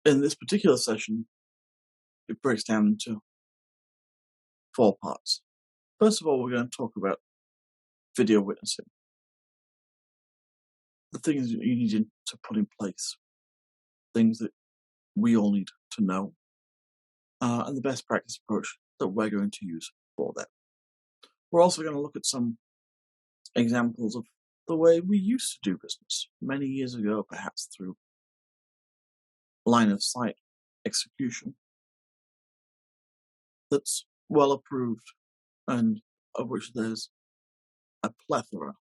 In this particular session, it breaks down into 4 parts. First of all, we're going to talk about video witnessing, the things that you need to put in place, things that we all need to know, and the best practice approach that we're going to use for that. We're also going to look at some examples of the way we used to do business many years ago, perhaps through line of sight execution that's well approved and of which there's a plethora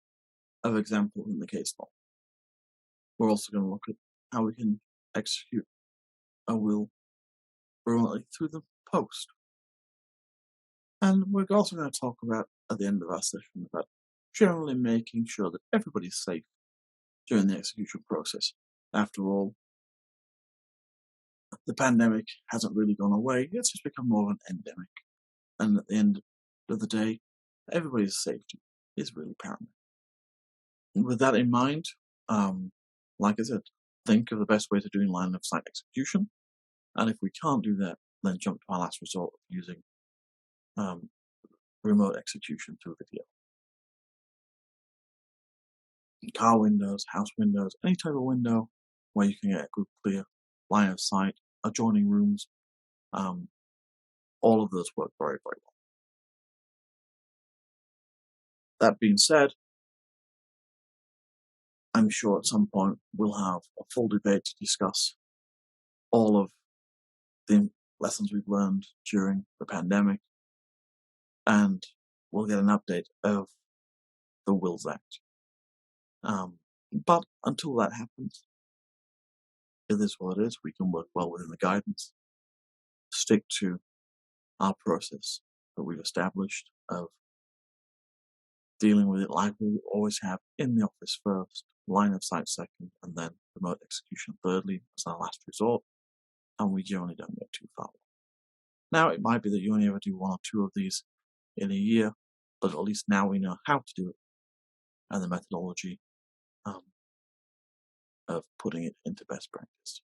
of examples in the case law. We're also going to look at how we can execute a will brilliantly through the post. And we're also going to talk about, at the end of our session, about generally making sure that everybody's safe during the execution process. After all, the pandemic hasn't really gone away. It's just become more of an endemic. And at the end of the day, everybody's safety is really paramount. And with that in mind, like I said, think of the best way to doing line of sight execution. And if we can't do that, then jump to our last resort of using remote execution through video. Car windows, house windows, any type of window where you can get a good clear line of sight, adjoining rooms, all of those work very, very well. That being said, I'm sure at some point we'll have a full debate to discuss all of the lessons we've learned during the pandemic, and we'll get an update of the Wills Act. But until that happens, it is what it is. We can work well within the guidance, stick to our process that we've established of dealing with it like we always have in the office first, line of sight second, and then remote execution thirdly as our last resort, and we generally don't get too far. Now, it might be that you only ever do 1 or 2 of these in a year, but at least now we know how to do it and the methodology of putting it into best practice.